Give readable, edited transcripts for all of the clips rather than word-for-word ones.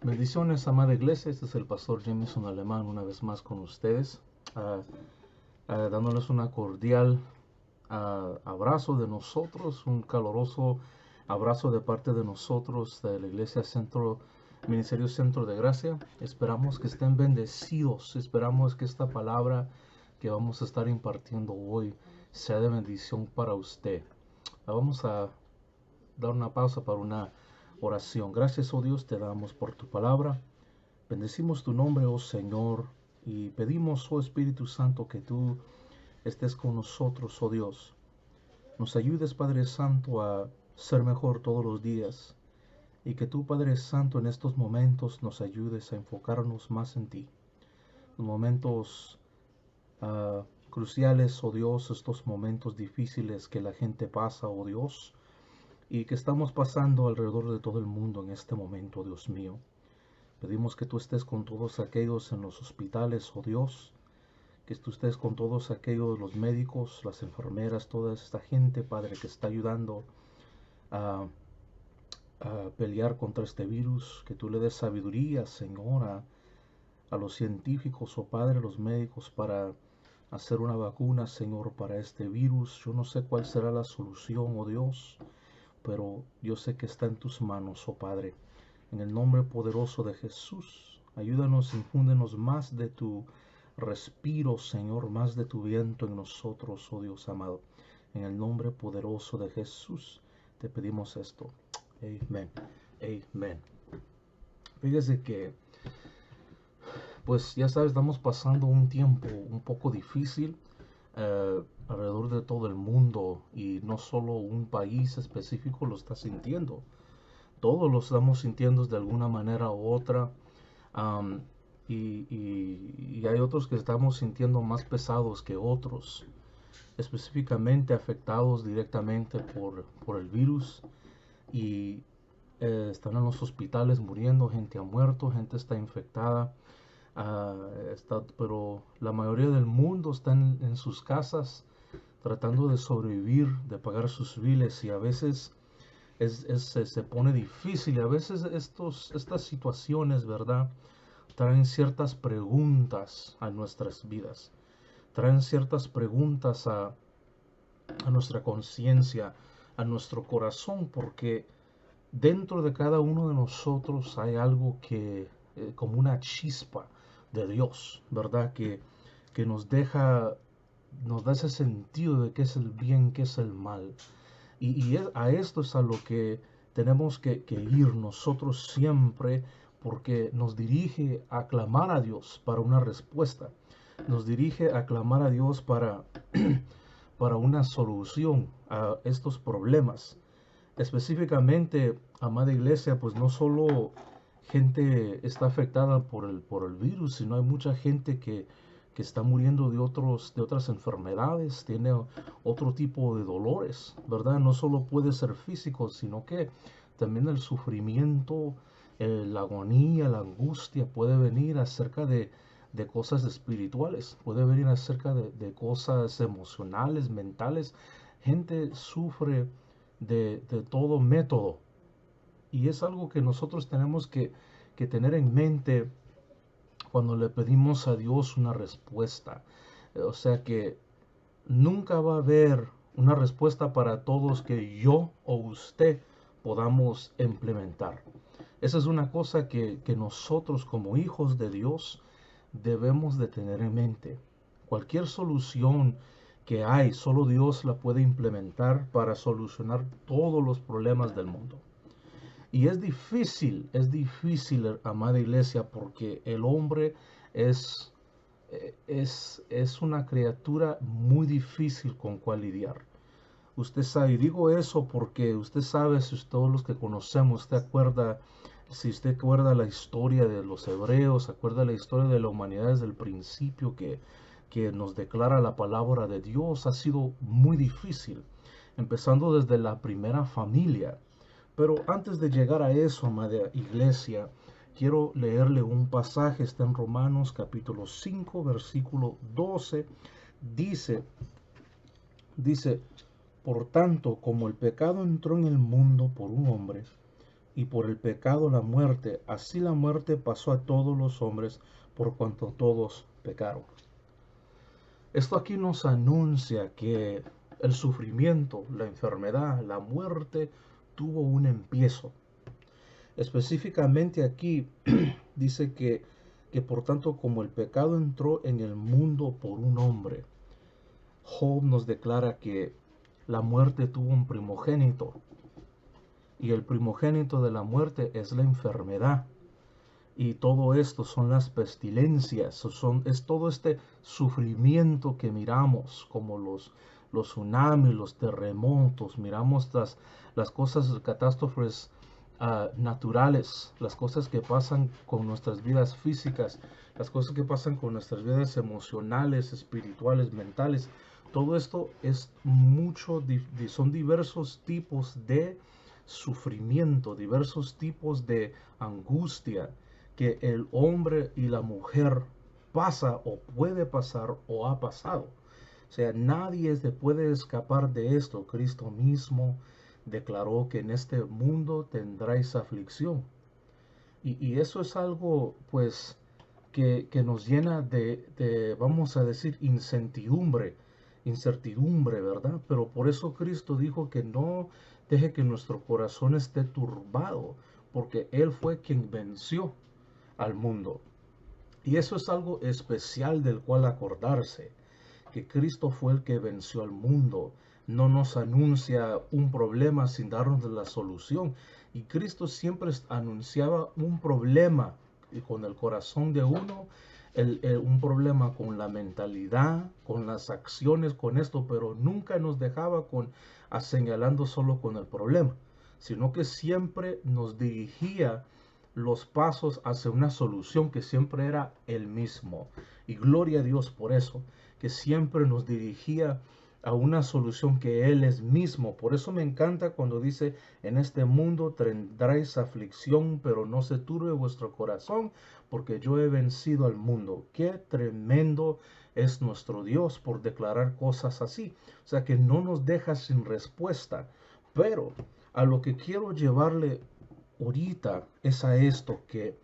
Bendiciones, amada iglesia. Este es el pastor Jameson Alemán una vez más con ustedes, dándoles una cordial abrazo de nosotros, un caloroso abrazo de parte de nosotros de la iglesia Ministerio Centro de Gracia. Esperamos que estén bendecidos, esperamos que esta palabra que vamos a estar impartiendo hoy sea de bendición para usted. Vamos a dar una pausa para una oración. Gracias, oh Dios, te damos por tu palabra. Bendecimos tu nombre, oh Señor, y pedimos, oh Espíritu Santo, que tú estés con nosotros, oh Dios. Nos ayudes, Padre Santo, a ser mejor todos los días, y que tú, Padre Santo, en estos momentos nos ayudes a enfocarnos más en ti. Los momentos cruciales, oh Dios, estos momentos difíciles que la gente pasa, oh Dios, y que estamos pasando alrededor de todo el mundo en este momento, Dios mío. Pedimos que tú estés con todos aquellos en los hospitales, oh Dios, que tú estés con todos aquellos, los médicos, las enfermeras, toda esta gente, Padre, que está ayudando a, a pelear contra este virus, que tú le des sabiduría, Señor, a los científicos, oh Padre, los médicos, para hacer una vacuna, Señor, para este virus. Yo no sé cuál será la solución, oh Dios, pero yo sé que está en tus manos, oh Padre. En el nombre poderoso de Jesús, ayúdanos, infúndenos más de tu respiro, Señor, más de tu viento en nosotros, oh Dios amado. En el nombre poderoso de Jesús te pedimos esto. Amén. Amén. Fíjese que, pues ya sabes, estamos pasando un tiempo un poco difícil alrededor de todo el mundo, y no solo un país específico lo está sintiendo. Todos lo estamos sintiendo de alguna manera u otra. Um, y hay otros que estamos sintiendo más pesados que otros, específicamente afectados directamente por el virus, y están en los hospitales muriendo, gente ha muerto, gente está infectada, pero la mayoría del mundo está en sus casas tratando de sobrevivir, de pagar sus biles, y a veces se pone difícil. A veces estas situaciones, ¿verdad?, traen ciertas preguntas a nuestras vidas, traen ciertas preguntas a nuestra conciencia, a nuestro corazón, porque dentro de cada uno de nosotros hay algo que, como una chispa de Dios, ¿verdad?, que nos da ese sentido de qué es el bien, qué es el mal. Y a esto es a lo que tenemos que ir nosotros siempre, porque nos dirige a clamar a Dios para una respuesta. Nos dirige a clamar a Dios para una solución a estos problemas. Específicamente, amada iglesia, pues no solo gente está afectada por el virus, sino hay mucha gente que está muriendo de otras enfermedades, tiene otro tipo de dolores, ¿verdad? No solo puede ser físico, sino que también el sufrimiento, la agonía, la angustia puede venir acerca de cosas espirituales, puede venir acerca de cosas emocionales, mentales. Gente sufre de todo método, y es algo que nosotros tenemos que tener en mente cuando le pedimos a Dios una respuesta. O sea que nunca va a haber una respuesta para todos que yo o usted podamos implementar. Esa es una cosa que nosotros como hijos de Dios debemos de tener en mente. Cualquier solución que hay, solo Dios la puede implementar para solucionar todos los problemas del mundo. Y es difícil, amada iglesia, porque el hombre es, es una criatura muy difícil con cual lidiar. Usted sabe, y digo eso porque usted sabe, si todos los que conocemos, si usted acuerda la historia de los hebreos, acuerda la historia de la humanidad desde el principio, que nos declara la palabra de Dios, ha sido muy difícil, empezando desde la primera familia. Pero antes de llegar a eso, amada iglesia, quiero leerle un pasaje. Está en Romanos capítulo 5, versículo 12. Dice, por tanto, como el pecado entró en el mundo por un hombre, y por el pecado la muerte, así la muerte pasó a todos los hombres por cuanto todos pecaron. Esto aquí nos anuncia que el sufrimiento, la enfermedad, la muerte tuvo un empiezo. Específicamente aquí dice que por tanto como el pecado entró en el mundo por un hombre, Job nos declara que la muerte tuvo un primogénito y el primogénito de la muerte es la enfermedad. Y todo esto son las pestilencias, es todo este sufrimiento que miramos, como los tsunamis, los terremotos, miramos las cosas, catástrofes naturales, las cosas que pasan con nuestras vidas físicas, las cosas que pasan con nuestras vidas emocionales, espirituales, mentales. Todo esto es son diversos tipos de sufrimiento, diversos tipos de angustia que el hombre y la mujer pasa o puede pasar o ha pasado. O sea, nadie puede escapar de esto. Cristo mismo declaró que en este mundo tendráis aflicción. Y eso es algo, pues, que nos llena vamos a decir, incertidumbre, ¿verdad? Pero por eso Cristo dijo que no deje que nuestro corazón esté turbado, porque Él fue quien venció al mundo. Y eso es algo especial del cual acordarse, que Cristo fue el que venció al mundo. No nos anuncia un problema sin darnos la solución. Y Cristo siempre anunciaba un problema con el corazón de uno, un problema con la mentalidad, con las acciones, con esto, pero nunca nos dejaba señalando solo con el problema, sino que siempre nos dirigía los pasos hacia una solución que siempre era el mismo. Y gloria a Dios por eso, que siempre nos dirigía a una solución que Él es mismo. Por eso me encanta cuando dice, en este mundo tendréis aflicción, pero no se turbe vuestro corazón, porque yo he vencido al mundo. Qué tremendo es nuestro Dios por declarar cosas así. O sea, que no nos deja sin respuesta. Pero a lo que quiero llevarle ahorita es a esto, que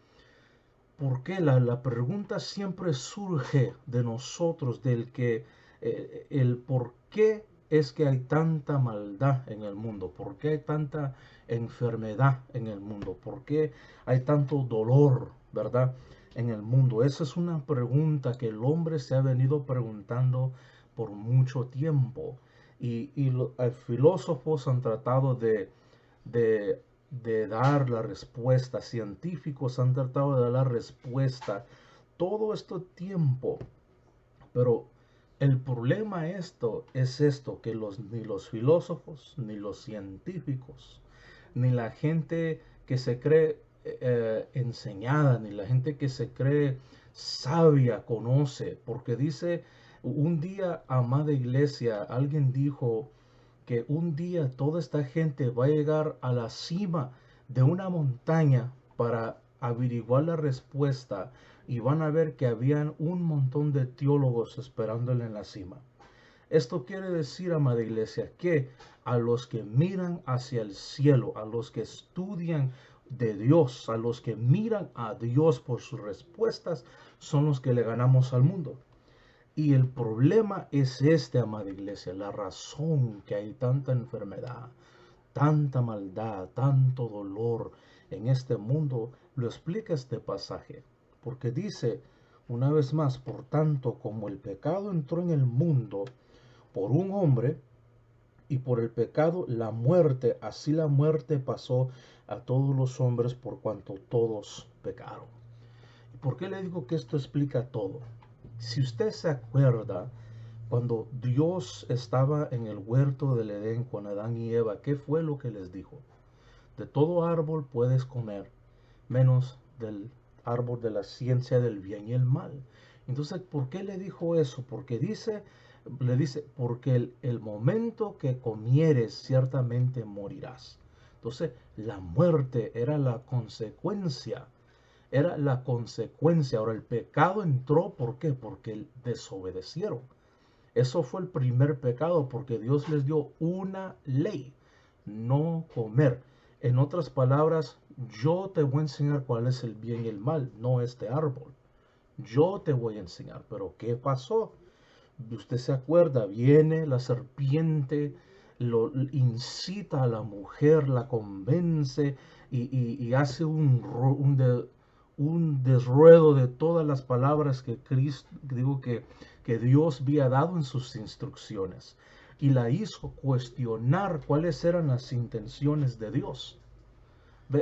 ¿por qué? La pregunta siempre surge de nosotros, el por qué es que hay tanta maldad en el mundo, por qué hay tanta enfermedad en el mundo, por qué hay tanto dolor, ¿verdad? En el mundo. Esa es una pregunta que el hombre se ha venido preguntando por mucho tiempo. Y los filósofos han tratado de dar la respuesta, científicos han tratado de dar la respuesta todo este tiempo, pero el problema es esto, que ni los filósofos, ni los científicos, ni la gente que se cree enseñada, ni la gente que se cree sabia conoce, porque dice, un día, amada iglesia, alguien dijo que un día toda esta gente va a llegar a la cima de una montaña para averiguar la respuesta y van a ver que habían un montón de teólogos esperándole en la cima. Esto quiere decir, amada iglesia, que a los que miran hacia el cielo, a los que estudian de Dios, a los que miran a Dios por sus respuestas, son los que le ganamos al mundo. Y el problema es amada iglesia, la razón que hay tanta enfermedad, tanta maldad, tanto dolor en este mundo, lo explica este pasaje. Porque dice, una vez más, por tanto, como el pecado entró en el mundo por un hombre, y por el pecado la muerte, así la muerte pasó a todos los hombres por cuanto todos pecaron. ¿Por qué le digo que esto explica todo? Si usted se acuerda, cuando Dios estaba en el huerto del Edén con Adán y Eva, ¿qué fue lo que les dijo? De todo árbol puedes comer, menos del árbol de la ciencia del bien y el mal. Entonces, ¿por qué le dijo eso? Porque le dice, porque el momento que comieres, ciertamente morirás. Entonces, la muerte era la consecuencia. Era la consecuencia. Ahora, el pecado entró, ¿por qué? Porque desobedecieron. Eso fue el primer pecado, porque Dios les dio una ley: no comer. En otras palabras, yo te voy a enseñar cuál es el bien y el mal, no este árbol. Yo te voy a enseñar. Pero ¿qué pasó? Usted se acuerda, viene la serpiente, lo incita a la mujer, la convence y hace un desruedo de todas las palabras que Cristo, digo que Dios había dado en sus instrucciones. Y la hizo cuestionar cuáles eran las intenciones de Dios.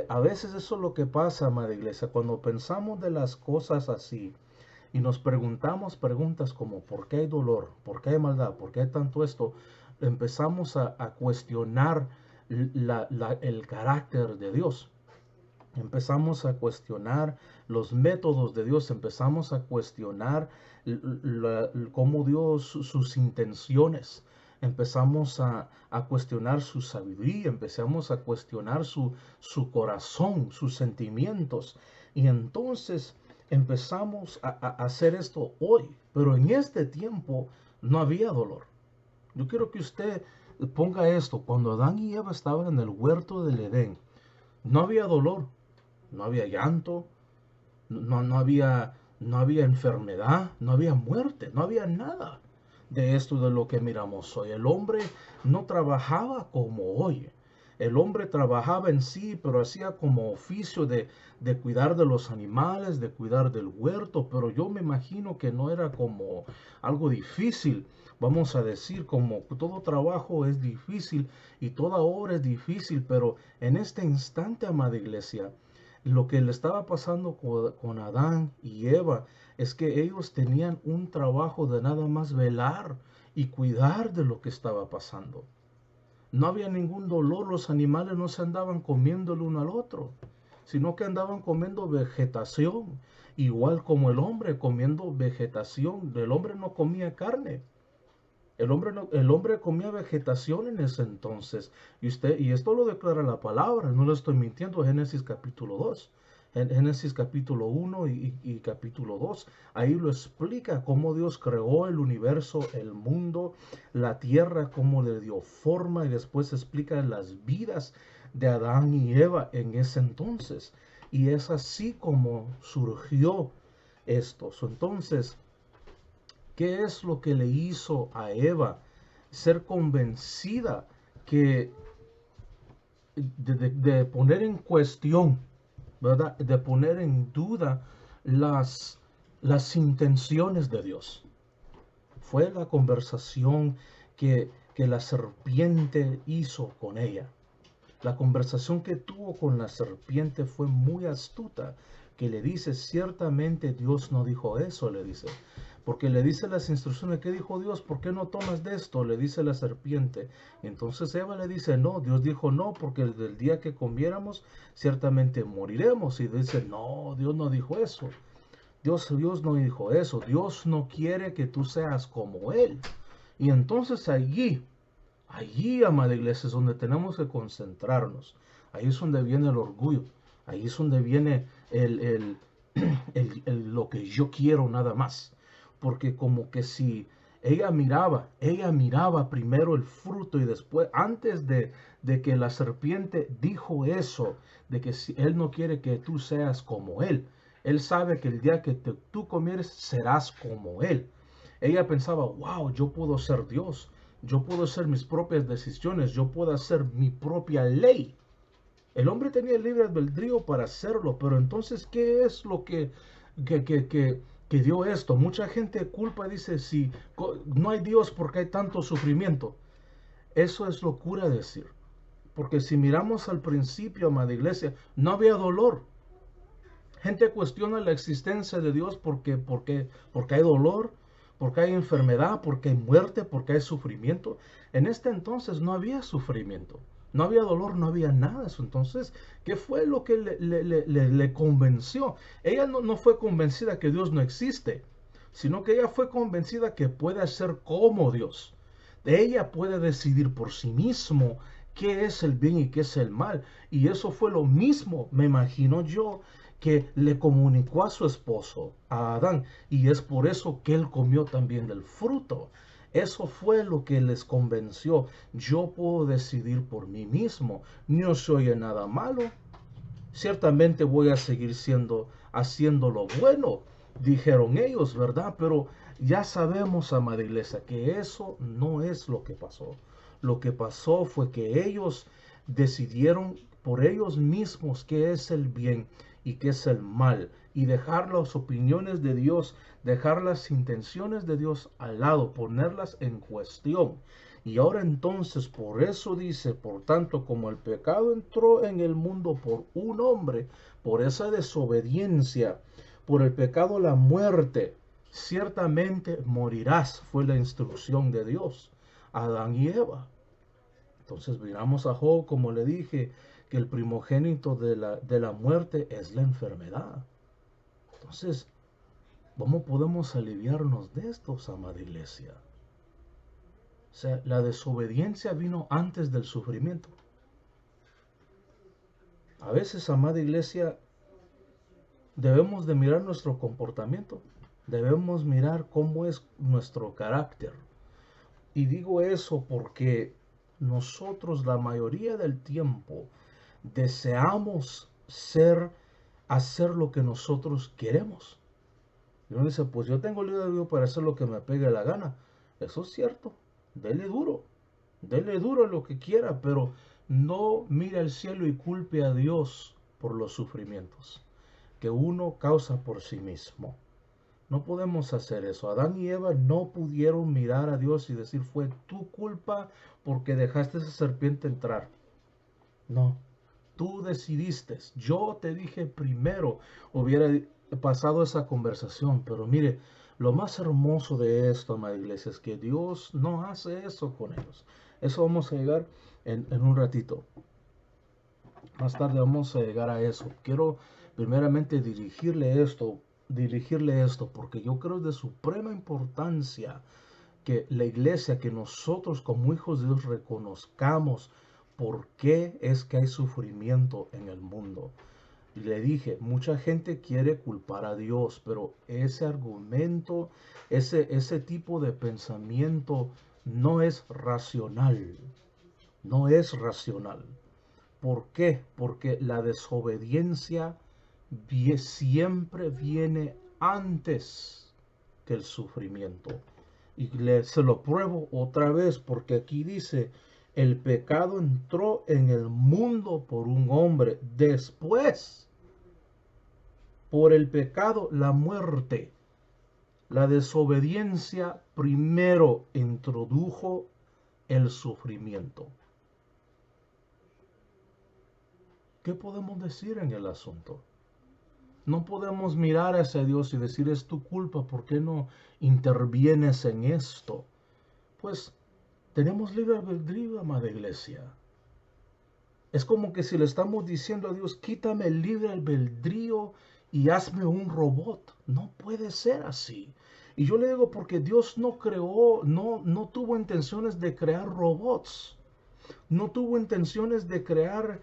A veces eso es lo que pasa, amada iglesia, cuando pensamos de las cosas así y nos preguntamos preguntas como ¿por qué hay dolor? ¿Por qué hay maldad? ¿Por qué hay tanto esto? Empezamos a cuestionar el carácter de Dios. Empezamos a cuestionar los métodos de Dios, empezamos a cuestionar cómo Dios, sus intenciones, empezamos a cuestionar su sabiduría, empezamos a cuestionar su corazón, sus sentimientos. Y entonces empezamos a hacer esto hoy, pero en este tiempo no había dolor. Yo quiero que usted ponga esto, cuando Adán y Eva estaban en el huerto del Edén, no había dolor, no había llanto, no había enfermedad, no había muerte, no había nada de esto de lo que miramos hoy. El hombre no trabajaba como hoy. El hombre trabajaba en sí, pero hacía como oficio de cuidar de los animales, de cuidar del huerto, pero yo me imagino que no era como algo difícil. Vamos a decir, como todo trabajo es difícil y toda obra es difícil, pero en este instante, amada iglesia, lo que le estaba pasando con Adán y Eva es que ellos tenían un trabajo de nada más velar y cuidar de lo que estaba pasando. No había ningún dolor, los animales no se andaban comiendo el uno al otro, sino que andaban comiendo vegetación, igual como el hombre comiendo vegetación. El hombre no comía carne. El hombre comía vegetación en ese entonces. Y esto lo declara la palabra, no lo estoy mintiendo, Génesis capítulo 2. En Génesis capítulo 1 y capítulo 2. Ahí lo explica cómo Dios creó el universo, el mundo, la tierra, cómo le dio forma y después explica las vidas de Adán y Eva en ese entonces. Y es así como surgió esto. Entonces, ¿qué es lo que le hizo a Eva ser convencida que de poner en cuestión, ¿verdad? De poner en duda las intenciones de Dios? Fue la conversación que la serpiente hizo con ella. La conversación que tuvo con la serpiente fue muy astuta, que le dice, ciertamente Dios no dijo eso, le dice. Porque le dice las instrucciones, ¿qué dijo Dios? ¿Por qué no tomas de esto? Le dice la serpiente. Entonces Eva le dice, no, Dios dijo no, porque el día que comiéramos, ciertamente moriremos. Y dice, no, Dios no dijo eso. Dios no dijo eso. Dios no quiere que tú seas como Él. Y entonces allí, amada iglesia, es donde tenemos que concentrarnos. Ahí es donde viene el orgullo. Ahí es donde viene lo que yo quiero nada más. Porque como que si ella miraba primero el fruto y después, antes de que la serpiente dijo eso, de que si Él no quiere que tú seas como Él, Él sabe que el día que tú comieres serás como Él. Ella pensaba, wow, yo puedo ser Dios. Yo puedo hacer mis propias decisiones, yo puedo hacer mi propia ley. El hombre tenía el libre albedrío para hacerlo, pero entonces, ¿qué es lo que dio esto? Mucha gente culpa, dice, si no hay Dios porque hay tanto sufrimiento. Eso es locura decir. Porque si miramos al principio, amada iglesia, no había dolor. Gente cuestiona la existencia de Dios porque hay dolor, porque hay enfermedad, porque hay muerte, porque hay sufrimiento. En este entonces no había sufrimiento, no había dolor, no había nada. Entonces, ¿qué fue lo que le convenció? Ella no fue convencida que Dios no existe, sino que ella fue convencida que puede ser como Dios. Ella puede decidir por sí mismo qué es el bien y qué es el mal. Y eso fue lo mismo, me imagino yo, que le comunicó a su esposo, a Adán, y es por eso que él comió también del fruto. Eso fue lo que les convenció. Yo puedo decidir por mí mismo. No se oye nada malo. Ciertamente voy a seguir haciendo lo bueno, dijeron ellos, ¿verdad? Pero ya sabemos, amada iglesia, que eso no es lo que pasó. Lo que pasó fue que ellos decidieron por ellos mismos qué es el bien y qué es el mal, y dejar las opiniones de Dios, dejar las intenciones de Dios al lado, ponerlas en cuestión. Y ahora entonces, por eso dice, por tanto, como el pecado entró en el mundo por un hombre, por esa desobediencia, por el pecado la muerte, ciertamente morirás, fue la instrucción de Dios a Adán y Eva. Entonces miramos a Job, como le dije, que el primogénito de la muerte es la enfermedad. Entonces, ¿cómo podemos aliviarnos de esto, amada iglesia? O sea, la desobediencia vino antes del sufrimiento. A veces, amada iglesia, debemos de mirar nuestro comportamiento. Debemos mirar cómo es nuestro carácter. Y digo eso porque nosotros la mayoría del tiempo deseamos hacer lo que nosotros queremos. Y uno dice, pues yo tengo libre albedrío para hacer lo que me pegue la gana. Eso es cierto. Dele duro lo que quiera, pero no mire al cielo y culpe a Dios por los sufrimientos que uno causa por sí mismo. No podemos hacer eso. Adán y Eva no pudieron mirar a Dios y decir, fue tu culpa porque dejaste esa serpiente entrar. No, tú decidiste. Yo te dije primero, hubiera pasado esa conversación. Pero mire, lo más hermoso de esto, amada iglesia, es que Dios no hace eso con ellos. Eso vamos a llegar en un ratito. Más tarde vamos a llegar a eso. Quiero primeramente dirigirle esto, porque yo creo de suprema importancia que la iglesia, que nosotros como hijos de Dios reconozcamos por qué es que hay sufrimiento en el mundo. Y le dije, mucha gente quiere culpar a Dios, pero ese argumento, ese tipo de pensamiento no es racional. No es racional. ¿Por qué? Porque la desobediencia siempre viene antes que el sufrimiento. Y se lo pruebo otra vez, porque aquí dice, el pecado entró en el mundo por un hombre, después, por el pecado, la muerte. La desobediencia primero introdujo el sufrimiento. ¿Qué podemos decir en el asunto? No podemos mirar hacia Dios y decir, es tu culpa, ¿por qué no intervienes en esto? Pues tenemos libre albedrío, amada iglesia. Es como que si le estamos diciendo a Dios, quítame el libre albedrío y hazme un robot. No puede ser así. Y yo le digo porque Dios no tuvo intenciones de crear robots. No tuvo intenciones de crear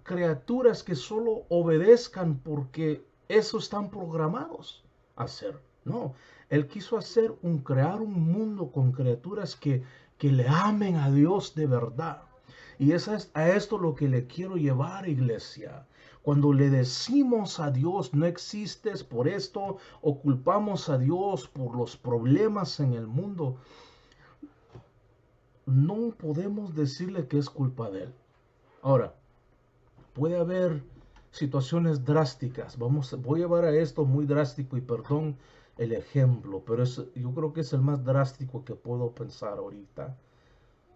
criaturas que solo obedezcan porque eso están programados a hacer. No, Él quiso crear un mundo con criaturas que le amen a Dios de verdad. Y es a esto lo que le quiero llevar, iglesia. Cuando le decimos a Dios, no existes por esto, o culpamos a Dios por los problemas en el mundo, no podemos decirle que es culpa de Él. Ahora, puede haber situaciones drásticas. Voy a llevar a esto muy drástico y perdón el ejemplo, pero yo creo que es el más drástico que puedo pensar ahorita.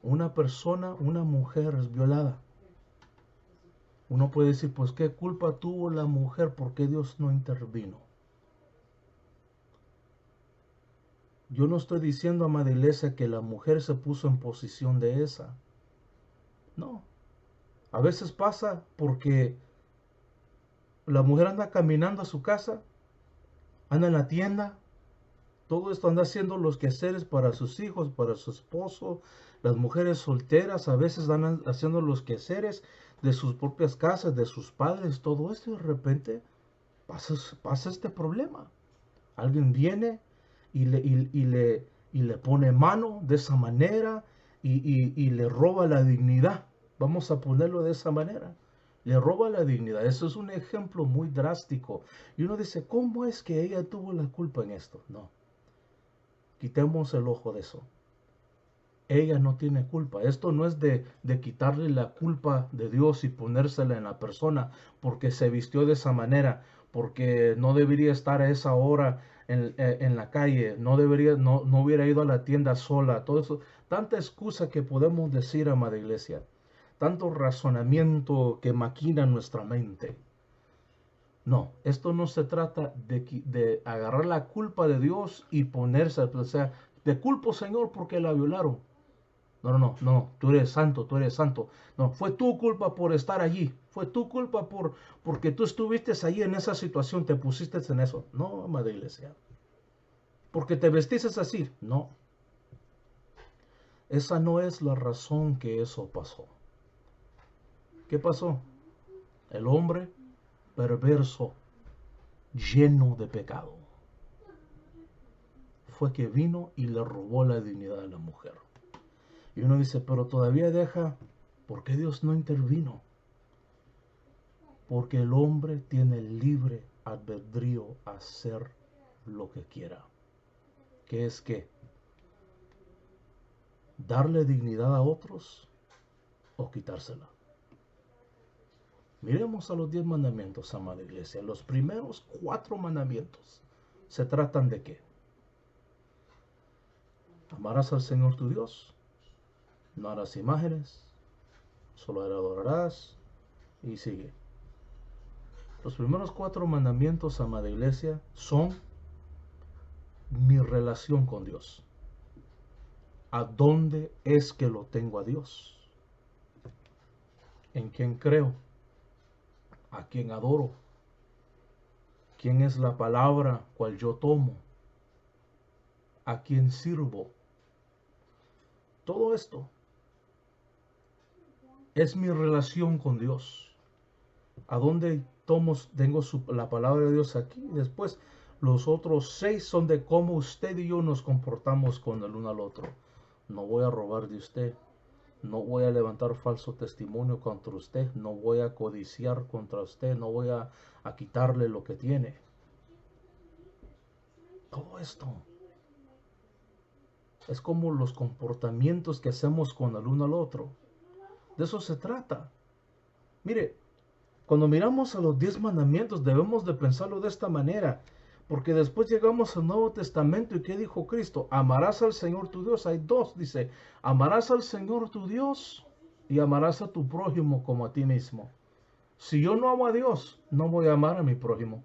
Una mujer es violada. Uno puede decir, pues, ¿qué culpa tuvo la mujer? ¿Por qué Dios no intervino? Yo no estoy diciendo, amada iglesia, que la mujer se puso en posición de esa. No. A veces pasa porque la mujer anda caminando a su casa, anda en la tienda, todo esto anda haciendo los quehaceres para sus hijos, para su esposo. Las mujeres solteras a veces andan haciendo los quehaceres de sus propias casas, de sus padres, todo esto, y de repente pasa este problema. Alguien viene y le pone mano de esa manera y le roba la dignidad. Vamos a ponerlo de esa manera. Le roba la dignidad. Eso es un ejemplo muy drástico. Y uno dice, ¿cómo es que ella tuvo la culpa en esto? No, quitemos el ojo de eso. Ella no tiene culpa. Esto no es de quitarle la culpa de Dios y ponérsela en la persona porque se vistió de esa manera, porque no debería estar a esa hora en la calle, no hubiera ido a la tienda sola, todo eso. Tanta excusa que podemos decir, amada iglesia, tanto razonamiento que maquina nuestra mente. No, esto no se trata de agarrar la culpa de Dios y ponerse, o sea, te culpo, Señor, porque la violaron. No, no, no, no, tú eres santo, tú eres santo. No, fue tu culpa por estar allí. Fue tu culpa porque tú estuviste allí en esa situación, te pusiste en eso. No, amada iglesia. Porque te vestiste así. No, esa no es la razón que eso pasó. ¿Qué pasó? El hombre perverso, lleno de pecado, fue que vino y le robó la dignidad a la mujer. Y uno dice, pero todavía deja, ¿por qué Dios no intervino? Porque el hombre tiene libre albedrío a hacer lo que quiera. ¿Qué es qué? ¿Darle dignidad a otros o quitársela? Miremos a los 10 mandamientos, amada iglesia. Los primeros 4 mandamientos se tratan de qué? Amarás al Señor tu Dios, no harás imágenes, solo adorarás, y sigue. Los primeros 4 mandamientos, amada iglesia, son mi relación con Dios. ¿A dónde es que lo tengo a Dios? ¿En quién creo? ¿A quién adoro? ¿Quién es la palabra cual yo tomo? ¿A quién sirvo? Todo esto es mi relación con Dios. ¿A dónde tengo la palabra de Dios aquí? Después, los otros 6 son de cómo usted y yo nos comportamos con el uno al otro. No voy a robar de usted. No voy a levantar falso testimonio contra usted. No voy a codiciar contra usted. No voy a quitarle lo que tiene. Todo esto es como los comportamientos que hacemos con el uno al otro. De eso se trata. Mire, cuando miramos a los 10 mandamientos debemos de pensarlo de esta manera. Porque después llegamos al Nuevo Testamento y ¿qué dijo Cristo? Amarás al Señor tu Dios. Hay 2, dice, amarás al Señor tu Dios y amarás a tu prójimo como a ti mismo. Si yo no amo a Dios, no voy a amar a mi prójimo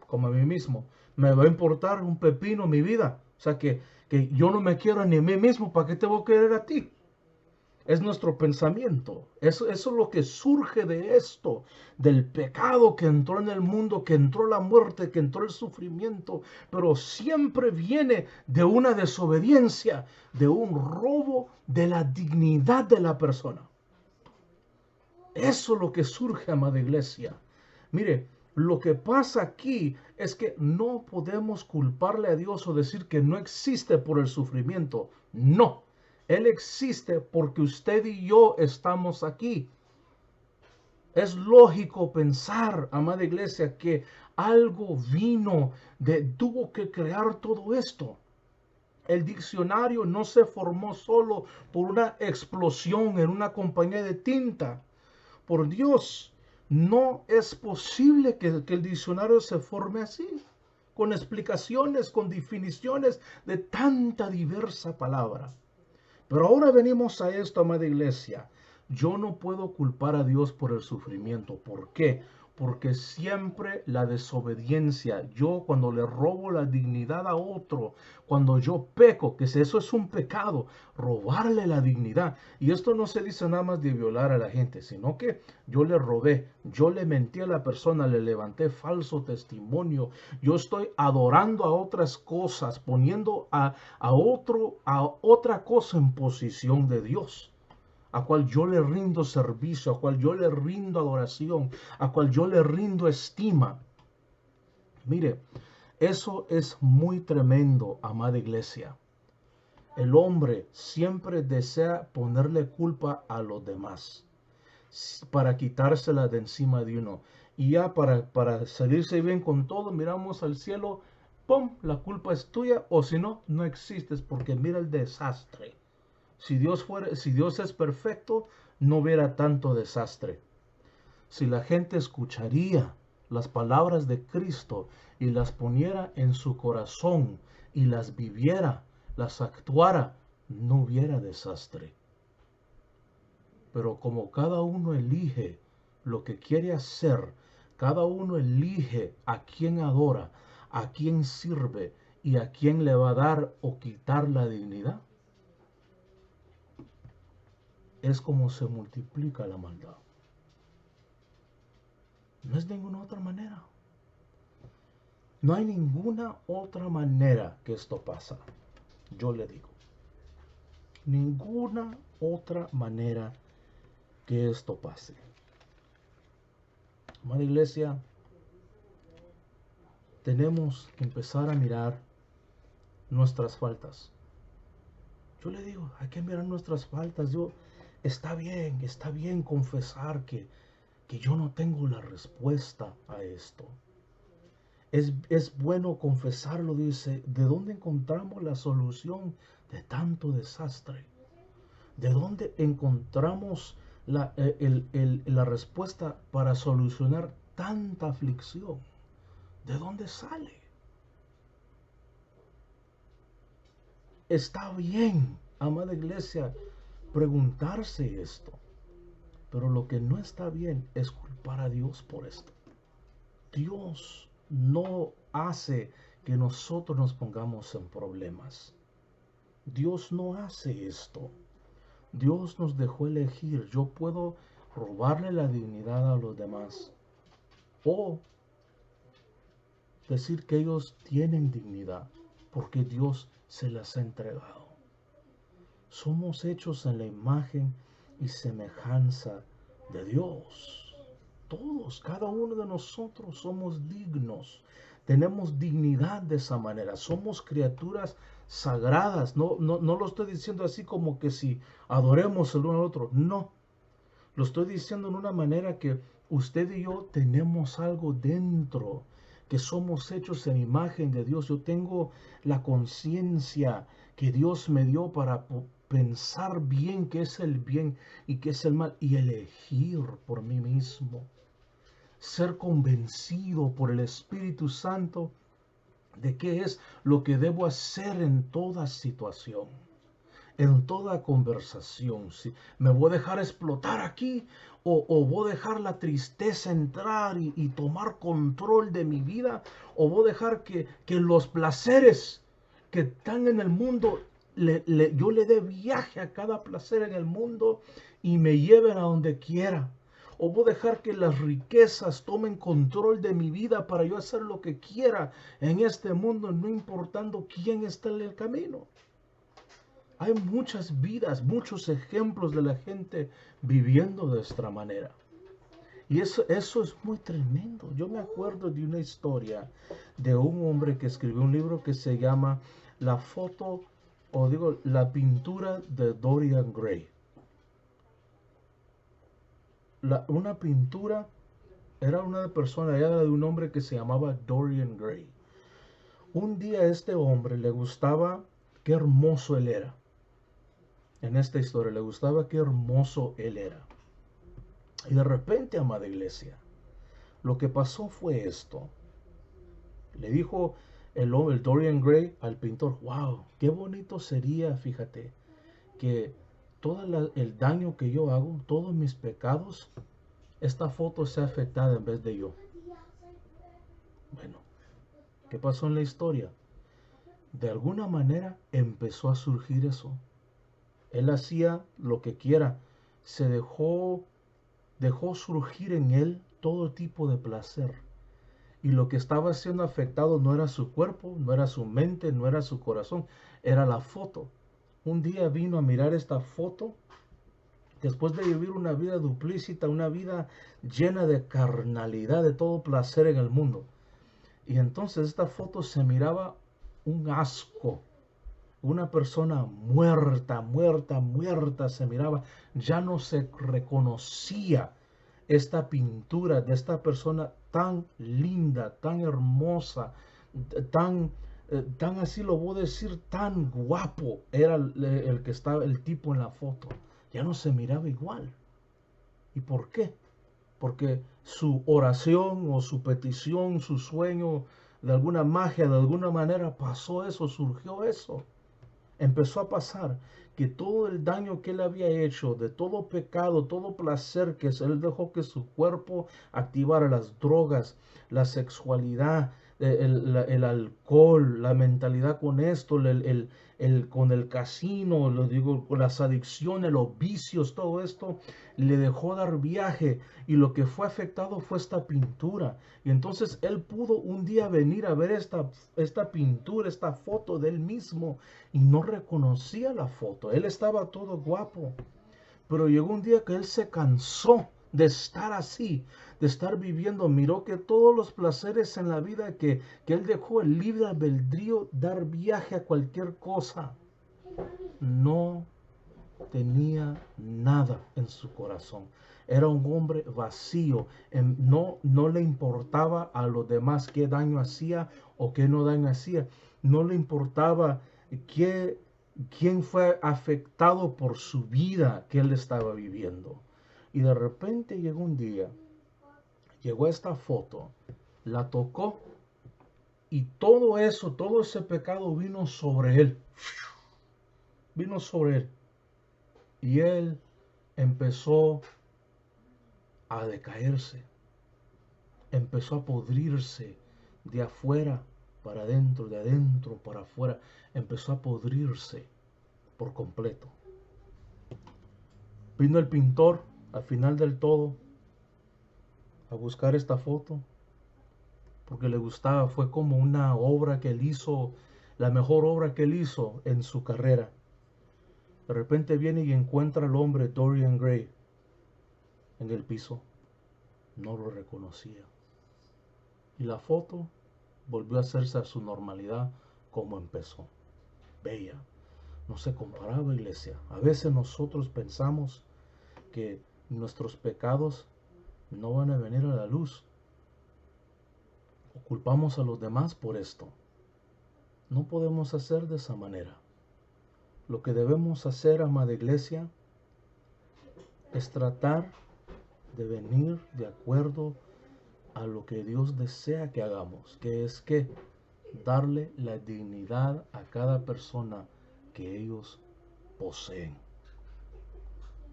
como a mí mismo. Me va a importar un pepino mi vida. O sea que yo no me quiero ni a mí mismo. ¿Para qué te voy a querer a ti? Es nuestro pensamiento. Eso es lo que surge de esto, del pecado que entró en el mundo, que entró la muerte, que entró el sufrimiento, pero siempre viene de una desobediencia, de un robo de la dignidad de la persona. Eso es lo que surge, amada iglesia. Mire, lo que pasa aquí es que no podemos culparle a Dios o decir que no existe por el sufrimiento. No. Él existe porque usted y yo estamos aquí. Es lógico pensar, amada iglesia, que algo tuvo que crear todo esto. El diccionario no se formó solo por una explosión en una compañía de tinta. Por Dios, no es posible que el diccionario se forme así, con explicaciones, con definiciones de tanta diversa palabra. Pero ahora venimos a esto, amada iglesia. Yo no puedo culpar a Dios por el sufrimiento. ¿Por qué? Porque siempre la desobediencia, yo cuando le robo la dignidad a otro, cuando yo peco, que eso es un pecado, robarle la dignidad. Y esto no se dice nada más de violar a la gente, sino que yo le robé, yo le mentí a la persona, le levanté falso testimonio, yo estoy adorando a otras cosas, poniendo a otra cosa en posición de Dios, a cual yo le rindo servicio, a cual yo le rindo adoración, a cual yo le rindo estima. Mire, eso es muy tremendo, amada iglesia. El hombre siempre desea ponerle culpa a los demás. para quitársela de encima de uno. Y ya para salirse bien con todo, miramos al cielo, ¡pum! La culpa es tuya, o si no, no existes, porque mira el desastre. Si Dios es perfecto, no hubiera tanto desastre. Si la gente escucharía las palabras de Cristo y las poniera en su corazón y las viviera, las actuara, no hubiera desastre. Pero como cada uno elige lo que quiere hacer, cada uno elige a quién adora, a quién sirve y a quién le va a dar o quitar la dignidad, es como se multiplica la maldad. No es ninguna otra manera. No hay ninguna otra manera que esto pasa. Yo le digo, ninguna otra manera que esto pase. Amada iglesia, tenemos que empezar a mirar nuestras faltas. Yo le digo, hay que mirar nuestras faltas. Está bien confesar que yo no tengo la respuesta a esto. Es bueno confesarlo, dice, ¿de dónde encontramos la solución de tanto desastre? ¿De dónde encontramos la respuesta para solucionar tanta aflicción? ¿De dónde sale? Está bien, amada iglesia, preguntarse esto. Pero lo que no está bien es culpar a Dios por esto. Dios no hace que nosotros nos pongamos en problemas. Dios no hace esto. Dios nos dejó elegir. Yo puedo robarle la dignidad a los demás o decir que ellos tienen dignidad porque Dios se las ha entregado. Somos hechos en la imagen y semejanza de Dios. Todos, cada uno de nosotros somos dignos. Tenemos dignidad de esa manera. Somos criaturas sagradas. No lo estoy diciendo así como que si adoremos el uno al otro. No. Lo estoy diciendo en una manera que usted y yo tenemos algo dentro, que somos hechos en imagen de Dios. Yo tengo la conciencia que Dios me dio para pensar bien qué es el bien y qué es el mal y elegir por mí mismo. Ser convencido por el Espíritu Santo de qué es lo que debo hacer en toda situación, en toda conversación. Si me voy a dejar explotar aquí o voy a dejar la tristeza entrar y tomar control de mi vida, o voy a dejar que los placeres que están en el mundo, yo le dé viaje a cada placer en el mundo y me lleven a donde quiera. O voy a dejar que las riquezas tomen control de mi vida para yo hacer lo que quiera en este mundo, no importando quién está en el camino. Hay muchas vidas, muchos ejemplos de la gente viviendo de esta manera. Y eso es muy tremendo. Yo me acuerdo de una historia de un hombre que escribió un libro que se llama La pintura de Dorian Gray. Una pintura era una persona, era de un hombre que se llamaba Dorian Gray. Un día a este hombre le gustaba qué hermoso él era. En esta historia le gustaba qué hermoso él era. Y de repente, amada iglesia, lo que pasó fue esto. Le dijo el Dorian Gray al pintor, wow, qué bonito sería, fíjate, que todo el daño que yo hago, todos mis pecados, esta foto sea afectada en vez de yo. Bueno, ¿qué pasó en la historia? De alguna manera empezó a surgir eso. Él hacía lo que quiera. Se dejó surgir en él todo tipo de placer. Y lo que estaba siendo afectado no era su cuerpo, no era su mente, no era su corazón, era la foto. Un día vino a mirar esta foto después de vivir una vida duplícita, una vida llena de carnalidad, de todo placer en el mundo. Y entonces esta foto se miraba un asco, una persona muerta, muerta, muerta se miraba. Ya no se reconocía esta pintura de esta persona tan linda, tan hermosa, tan, tan así lo voy a decir, tan guapo era el que estaba, el tipo en la foto. Ya no se miraba igual. ¿Y por qué? Porque su oración o su petición, su sueño, de alguna magia, de alguna manera pasó eso, surgió eso. Empezó a pasar que todo el daño que él había hecho, de todo pecado, todo placer que él dejó que su cuerpo activara, las drogas, la sexualidad, el alcohol, la mentalidad con esto, con el casino, lo digo, con las adicciones, los vicios, todo esto, le dejó dar viaje y lo que fue afectado fue esta pintura. Y entonces él pudo un día venir a ver esta pintura, esta foto de él mismo y no reconocía la foto. Él estaba todo guapo, pero llegó un día que él se cansó de estar así, de estar viviendo. Miró que todos los placeres en la vida que él dejó el libre albedrío, dar viaje a cualquier cosa, no tenía nada en su corazón. Era un hombre vacío. No le importaba a los demás qué daño hacía o qué no daño hacía. No le importaba quién fue afectado por su vida que él estaba viviendo. Y de repente llegó un día, llegó esta foto, la tocó y todo eso, todo ese pecado vino sobre él. Vino sobre él. Y él empezó a decaerse, empezó a podrirse de afuera para adentro, de adentro para afuera, empezó a podrirse por completo. Vino el pintor al final del todo a buscar esta foto porque le gustaba, fue como una obra que él hizo, la mejor obra que él hizo en su carrera. De repente viene y encuentra al hombre Dorian Gray en el piso. No lo reconocía. Y la foto volvió a hacerse a su normalidad como empezó. Bella. No se comparaba, iglesia. A veces nosotros pensamos que nuestros pecados no van a venir a la luz. O culpamos a los demás por esto. No podemos hacer de esa manera. Lo que debemos hacer, amada iglesia, es tratar de venir de acuerdo a lo que Dios desea que hagamos, que es que darle la dignidad a cada persona que ellos poseen.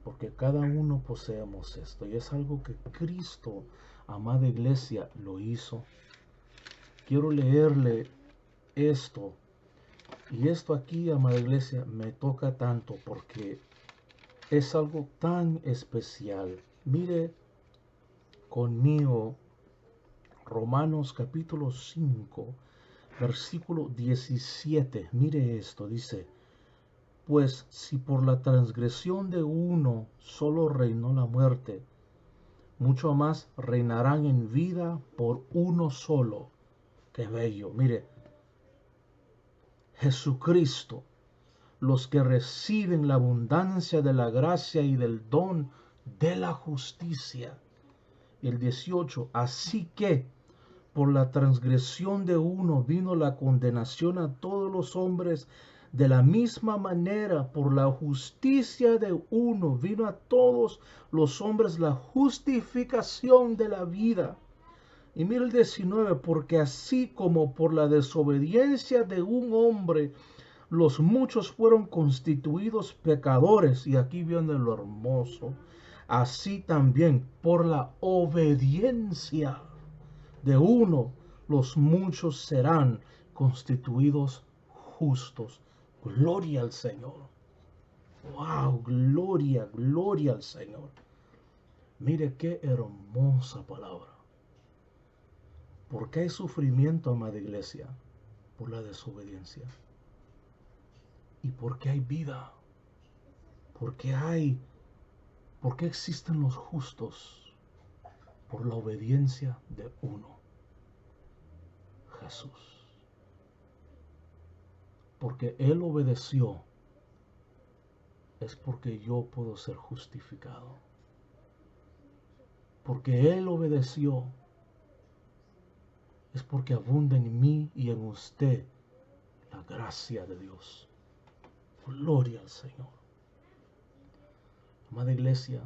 Porque cada uno poseemos esto y es algo que Cristo, amada iglesia, lo hizo. Quiero leerle esto. Y esto aquí, amada iglesia, me toca tanto porque es algo tan especial. Mire conmigo Romanos capítulo 5, versículo 17. Mire esto, dice: pues si por la transgresión de uno solo reinó la muerte, mucho más reinarán en vida por uno solo. Qué bello. Mire, Jesucristo, los que reciben la abundancia de la gracia y del don de la justicia. Y el 18, así que por la transgresión de uno vino la condenación a todos los hombres, de la misma manera por la justicia de uno vino a todos los hombres la justificación de la vida. Y mira el 19, porque así como por la desobediencia de un hombre los muchos fueron constituidos pecadores, y aquí viene lo hermoso, así también por la obediencia de uno los muchos serán constituidos justos. Gloria al Señor. Wow, gloria, gloria al Señor. Mire qué hermosa palabra. ¿Por qué hay sufrimiento, amada iglesia? Por la desobediencia. ¿Y por qué hay vida? ¿Por qué existen los justos? Por la obediencia de uno, Jesús. porque Él obedeció, es porque yo puedo ser justificado. Porque Él obedeció, es porque abunda en mí y en usted la gracia de Dios. Gloria al Señor. Amada iglesia,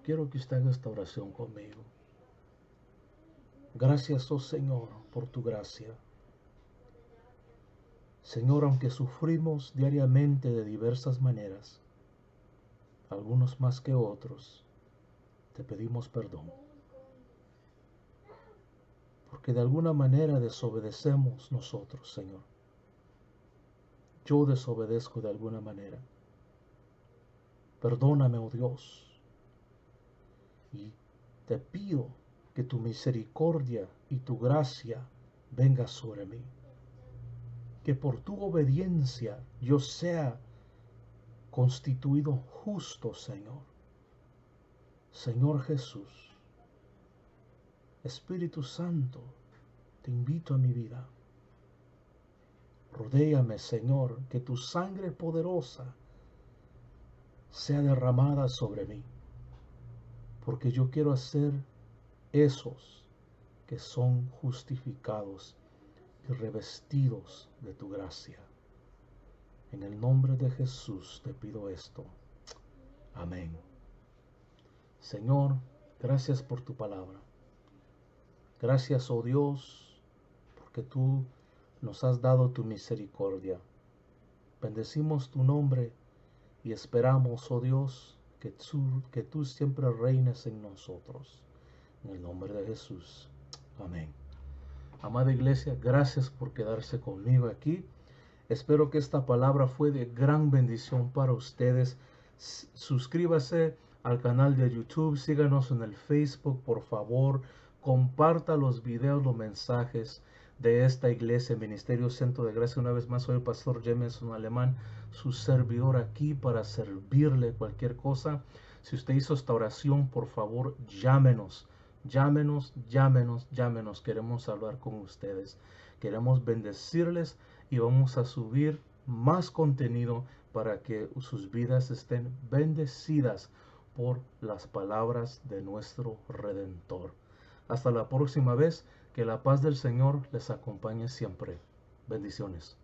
quiero que usted haga esta oración conmigo. Gracias, oh Señor, por tu gracia. Señor, aunque sufrimos diariamente de diversas maneras, algunos más que otros, te pedimos perdón. Porque de alguna manera desobedecemos nosotros, Señor. Yo desobedezco de alguna manera. Perdóname, oh Dios. Y te pido que tu misericordia y tu gracia venga sobre mí. Que por tu obediencia yo sea constituido justo, Señor. Señor Jesús, Espíritu Santo, te invito a mi vida. Rodéame, Señor, que tu sangre poderosa sea derramada sobre mí, porque yo quiero hacer esos que son justificados y revestidos de tu gracia. En el nombre de Jesús te pido esto. Amén. Señor, gracias por tu palabra. Gracias, oh Dios, porque tú nos has dado tu misericordia. Bendecimos tu nombre y esperamos, oh Dios, que tú siempre reines en nosotros. En el nombre de Jesús. Amén. Amada iglesia, gracias por quedarse conmigo aquí. Espero que esta palabra fue de gran bendición para ustedes. Suscríbase al canal de YouTube, síganos en el Facebook, por favor. Comparta los videos, los mensajes de esta iglesia, Ministerio Centro de Gracia. Una vez más, soy el pastor Jameson Alemán, su servidor aquí para servirle cualquier cosa. Si usted hizo esta oración, por favor, llámenos. Llámenos. Queremos hablar con ustedes. Queremos bendecirles y vamos a subir más contenido para que sus vidas estén bendecidas por las palabras de nuestro Redentor. Hasta la próxima vez, que la paz del Señor les acompañe siempre. Bendiciones.